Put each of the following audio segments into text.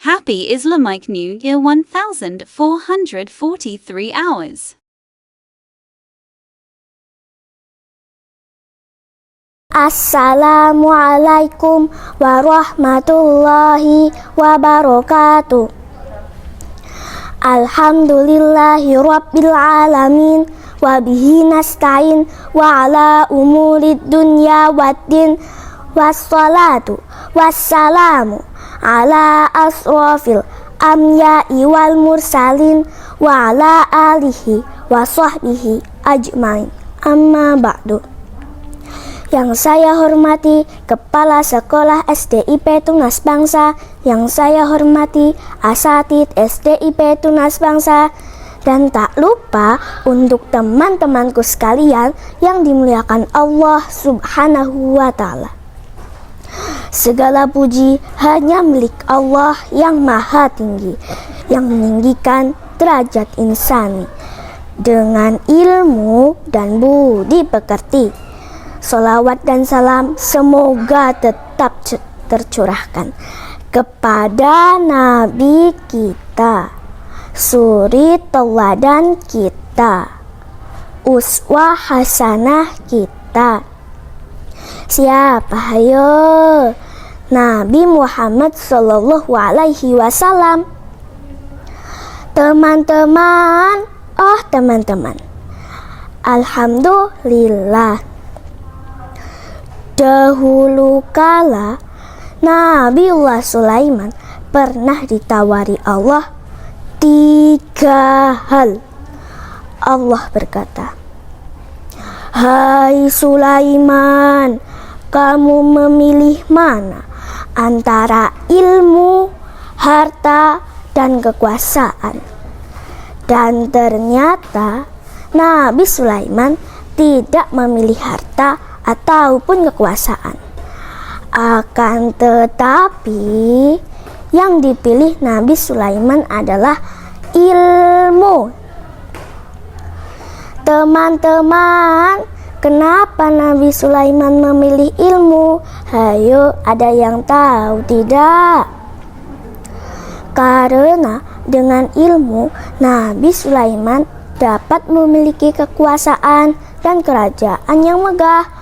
Happy Islamic New Year 1443 hours. Assalamualaikum warahmatullahi wabarakatuh. Alhamdulillahi rabbil alamin, wabihi nasta'in, wa ala umurid dunya waddin, wassalatu wassalamu ala asrafil amya'i wal mursalin, wa ala alihi wa sahbihi ajmain, amma ba'du. Yang saya hormati Kepala Sekolah SDIP Tunas Bangsa, yang saya hormati Asatidz SDIP Tunas Bangsa, dan tak lupa untuk teman-temanku sekalian yang dimuliakan Allah Subhanahu wa Ta'ala. Segala puji hanya milik Allah yang maha tinggi, yang meninggikan derajat insani dengan ilmu dan budi pekerti. Salawat dan salam semoga tetap tercurahkan kepada Nabi kita, suri teladan kita, uswah hasanah kita. Siapa hayo? Nabi Muhammad Sallallahu Alaihi Wasallam. Teman-teman, alhamdulillah, dahulu kala Nabiullah Sulaiman pernah ditawari Allah 3 hal. Allah berkata, "Hai Sulaiman, kamu memilih mana antara ilmu, harta, dan kekuasaan?" Dan ternyata Nabi Sulaiman tidak memilih harta ataupun kekuasaan. Akan tetapi yang dipilih Nabi Sulaiman adalah ilmu. Teman-teman, kenapa Nabi Sulaiman memilih ilmu? Hayo, ada yang tahu tidak? Karena dengan ilmu Nabi Sulaiman dapat memiliki kekuasaan dan kerajaan yang megah.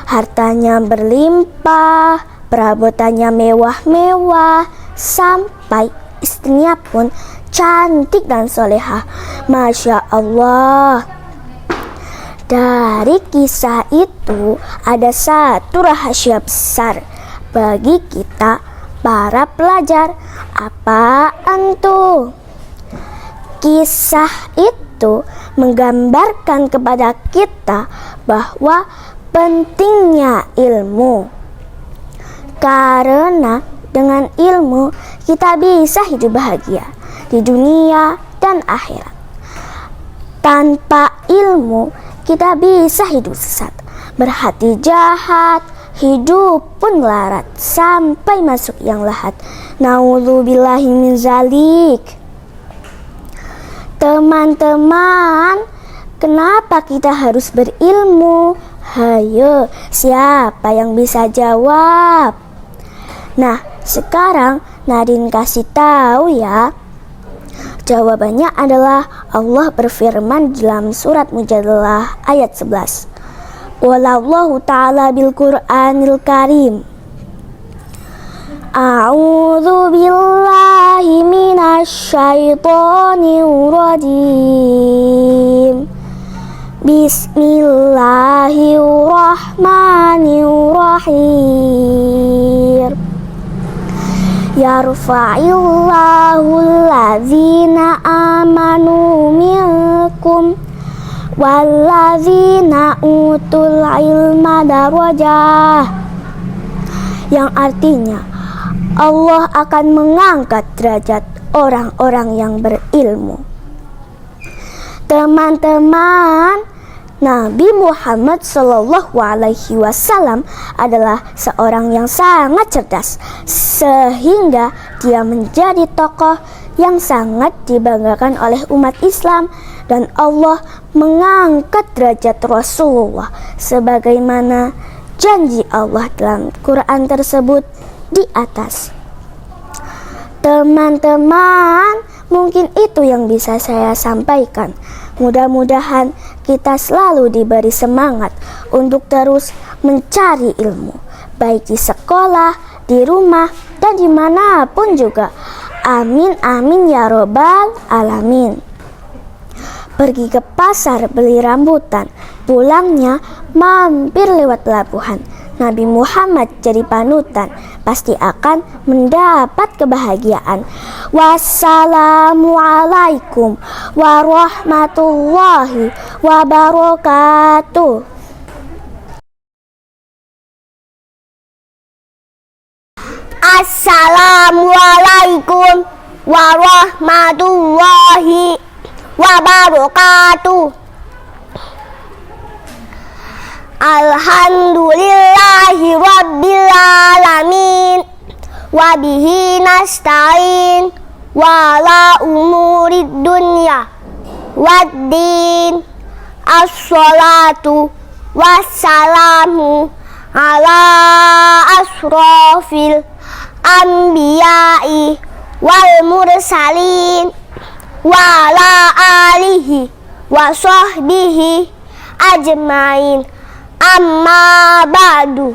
Hartanya berlimpah, perabotannya mewah-mewah, sampai istrinya pun cantik dan solehah. Masya Allah. Dari kisah itu ada satu rahasia besar bagi kita para pelajar. Apaan tuh? Kisah itu menggambarkan kepada kita bahwa pentingnya ilmu, karena dengan ilmu kita bisa hidup bahagia di dunia dan akhirat. Tanpa ilmu kita bisa hidup sesat, berhati jahat, hidup pun melarat sampai masuk yang lahat. Naudzubillahi min zalik. Teman-teman, kenapa kita harus berilmu? Hayo, siapa yang bisa jawab? Nah, sekarang Nadine kasih tahu ya. Jawabannya adalah Allah berfirman dalam surat Mujadalah ayat 11. Wallahu ta'ala bil Qur'anil Karim. A'udzu billahi minasy syaithanir rajim. Bismillahirrahmanirrahim. Yarfa'illahu allazina amanu minkum wallazina utul ilma darajah. Yang artinya Allah akan mengangkat derajat orang-orang yang berilmu. Teman-teman, Nabi Muhammad Sallallahu Alaihi Wasallam adalah seorang yang sangat cerdas, sehingga dia menjadi tokoh yang sangat dibanggakan oleh umat Islam, dan Allah mengangkat derajat Rasulullah sebagaimana janji Allah dalam Quran tersebut di atas. Teman-teman, mungkin itu yang bisa saya sampaikan. Mudah-mudahan kita selalu diberi semangat untuk terus mencari ilmu, baik di sekolah, di rumah, dan dimanapun juga. Amin, amin ya robbal alamin. Pergi ke pasar beli rambutan, pulangnya mampir lewat pelabuhan. Nabi Muhammad jadi panutan, pasti akan mendapat kebahagiaan. Wassalamualaikum warahmatullahi wabarakatuh. Assalamualaikum warahmatullahi wabarakatuh. Alhamdulillahi rabbil alamin, wabihi nasta'in, wala umurid dunya waddin. As-salatu wassalamu ala asrafil anbiya'i wal mursalin, wa ala alihi wa sahbihi ajmain. Amma ba'du.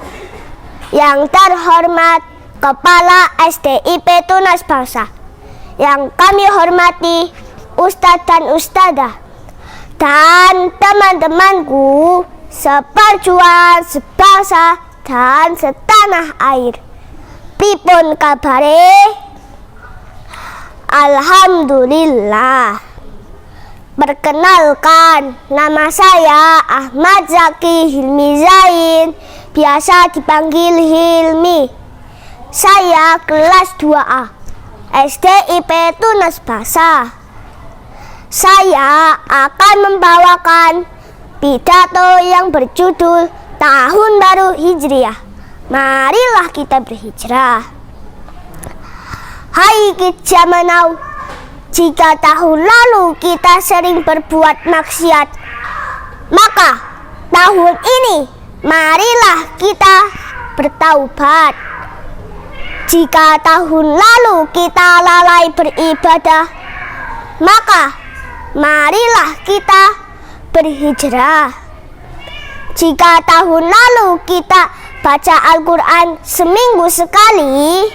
Yang terhormat Kepala SDIP Tunas Bangsa, yang kami hormati Ustadz dan Ustadzah, dan teman-temanku seperjuangan sebangsa dan setanah air. Pripun kabare? Alhamdulillah. Perkenalkan, nama saya Ahmad Zaki Hilmi Zain, biasa dipanggil Hilmi. Saya kelas 2A, SDIP Tunas Bangsa. Saya akan membawakan pidato yang berjudul Tahun Baru Hijriah. Marilah kita berhijrah. Hai kita menau, jika tahun lalu kita sering berbuat maksiat, maka tahun ini marilah kita bertaubat. Jika tahun lalu kita lalai beribadah, maka marilah kita berhijrah. Jika tahun lalu kita baca Al-Quran seminggu sekali,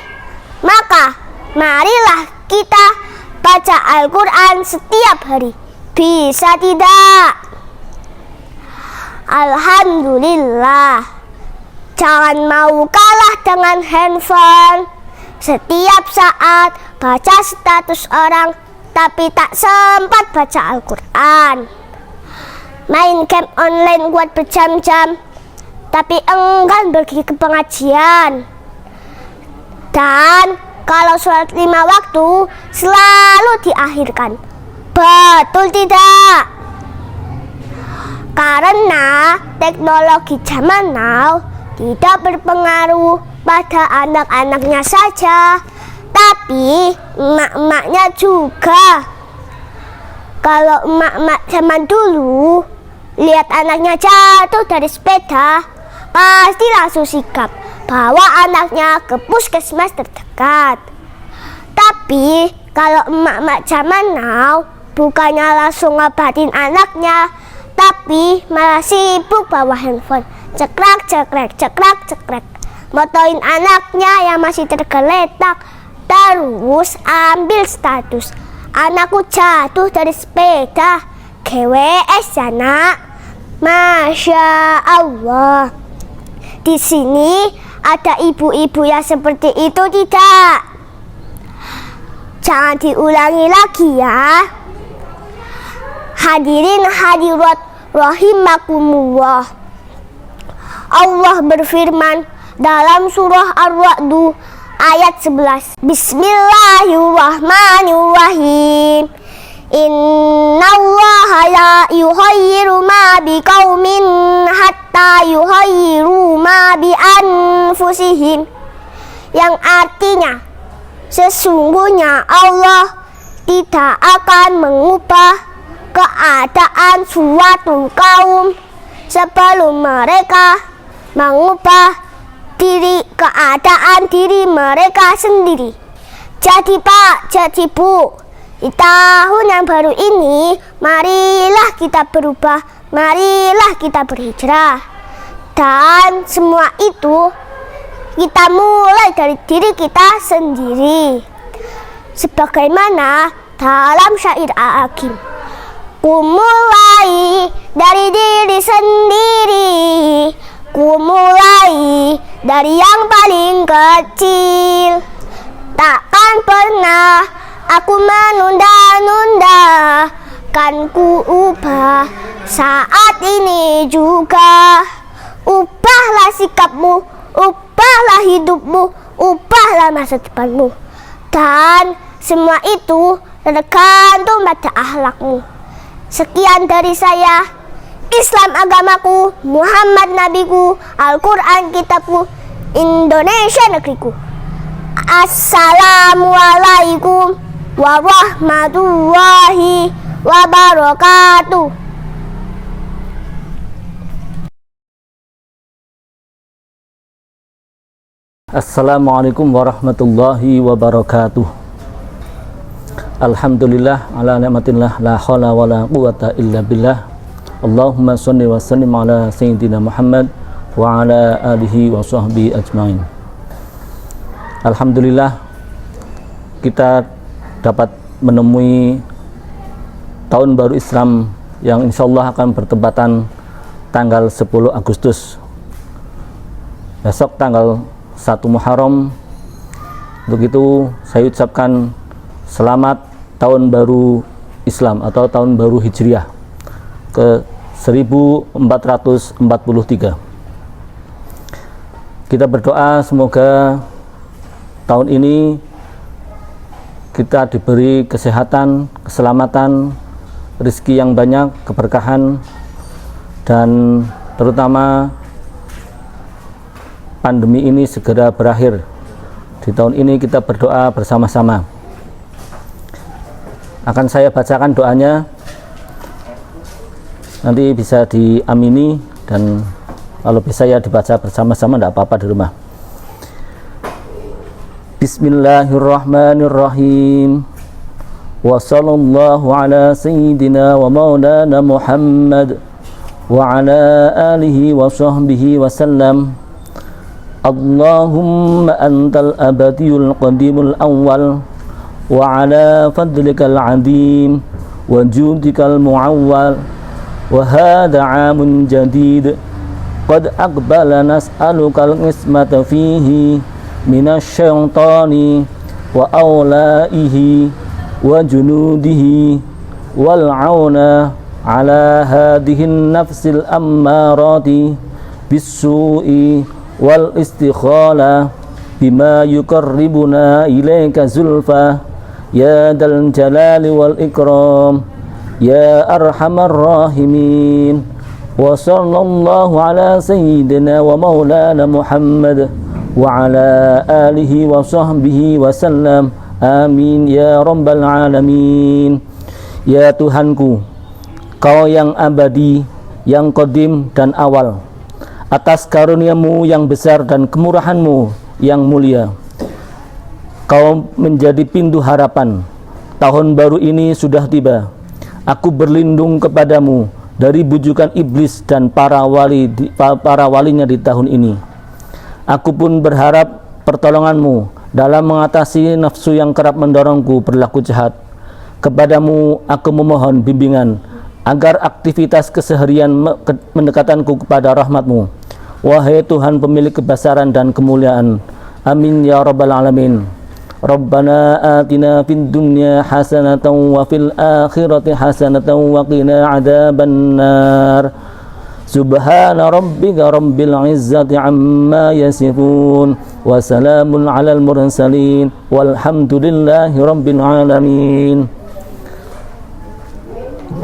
maka marilah kita baca Al-Quran setiap hari. Bisa tidak? Alhamdulillah. Jangan mau kalah dengan handphone. Setiap saat baca status orang, tapi tak sempat baca Al-Quran. Main game online buat berjam-jam, tapi enggan pergi ke pengajian. Dan kalau sholat 5 waktu selalu diakhirkan. Betul tidak? Karena teknologi zaman now tidak berpengaruh pada anak-anaknya saja, tapi emak-emaknya juga. Kalau emak-emak zaman dulu lihat anaknya jatuh dari sepeda, pasti langsung sikap bawa anaknya ke puskesmas terdekat. Tapi kalau emak-emak zaman now bukannya langsung ngobatin anaknya, tapi malah sibuk bawa handphone, cekrek cekrek cekrek cekrek, motoin anaknya yang masih tergeletak, terus ambil status, anakku jatuh dari sepeda, GWS ya nak. Masya Allah. Di sini ada ibu-ibu yang seperti itu tidak? Jangan diulangi lagi ya. Hadirin hadirat rahimakumullah. Allah berfirman dalam surah Ar-Ra'd ayat 11. Bismillahirrahmanirrahim. Innallaha la yughayyiru ma biqaumin hatta yughayyiru ma bi anfusihim. Yang artinya, sesungguhnya Allah tidak akan mengubah keadaan suatu kaum sebelum mereka mengubah keadaan diri mereka sendiri. Jadi Pak, jadi Bu, di tahun yang baru ini, marilah kita berubah, marilah kita berhijrah. Dan semua itu kita mulai dari diri kita sendiri. Sebagaimana dalam syair A'agim, ku mulai dari diri sendiri, ku mulai dari yang paling kecil. Takkan pernah aku menunda-nunda, kan ku ubah saat ini juga. Ubahlah sikapmu, ubahlah hidupmu, ubahlah masa depanmu. Dan semua itu tergantung pada akhlakmu. Sekian dari saya. Islam agamaku, Muhammad nabiku, Al-Quran kitabku, Indonesia negeriku. Assalamualaikum warahmatullahi wabarakatuh. Assalamualaikum warahmatullahi wabarakatuh. Alhamdulillah ala ni'matillah, la haula wala quwata illa billah. Allahumma sholli wa sallim ala sayyidina Muhammad wa ala alihi wa sahbihi ajmain. Alhamdulillah, kita dapat menemui tahun baru Islam yang insyaallah akan bertepatan tanggal 10 Agustus. Besok tanggal 1 Muharram. Untuk itu saya ucapkan selamat tahun baru Islam atau tahun baru Hijriah ke 1443. Kita berdoa semoga tahun ini kita diberi kesehatan, keselamatan, rezeki yang banyak, keberkahan, dan terutama pandemi ini segera berakhir. Di tahun ini kita berdoa bersama-sama. Akan saya bacakan doanya, nanti bisa diamini, dan kalau bisa ya dibaca bersama-sama, tidak apa-apa di rumah. Bismillahirrahmanirrahim. Wa sallallahu ala sayyidina wa maulana Muhammad wa ala alihi wa sahbihi wa sallam. Allahumma antal abadiyul qadimul awwal wa ala fadlikal adim wa judikal muawwal wa hadha amun jadid qad aqbala nas'alukal qismata fihi minasyaitani wa awlaihi wa junudihi wal auna ala hadihin nafsil ammarati bis-su'i wal istikhala bima yuqarribuna ilaika zulfa ya dal jalali wal ikram ya arhamar rahimin. Wa sallallahu ala sayyidina wa maulana Muhammad wa ala alihi wa sahbihi wa sallam. Amin ya rabbal alamin. Ya Tuhanku, Kau yang abadi, yang qadim dan awal, atas karuniamu yang besar dan kemurahanmu yang mulia, Kau menjadi pintu harapan. Tahun baru ini sudah tiba. Aku berlindung kepadamu dari bujukan iblis dan para walinya di tahun ini. Aku pun berharap pertolonganmu dalam mengatasi nafsu yang kerap mendorongku berlaku jahat. Kepadamu aku memohon bimbingan agar aktivitas keseharian mendekatanku kepada rahmatmu. Wahai Tuhan pemilik kebesaran dan kemuliaan. Amin ya rabbal alamin. Rabbana atina fid dunya hasanatan wa fil akhirati hasanatan wa qina adzabannar. Subhana rabbika rabbil izzati amma yasifun wa salamun alal mursalin walhamdulillahi rabbil alamin.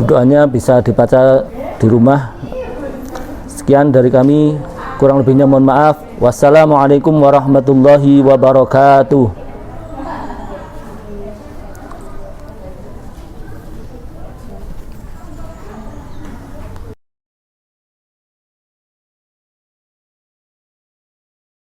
Doanya bisa dibaca di rumah. Sekian dari kami, kurang lebihnya mohon maaf. Wassalamualaikum warahmatullahi wabarakatuh.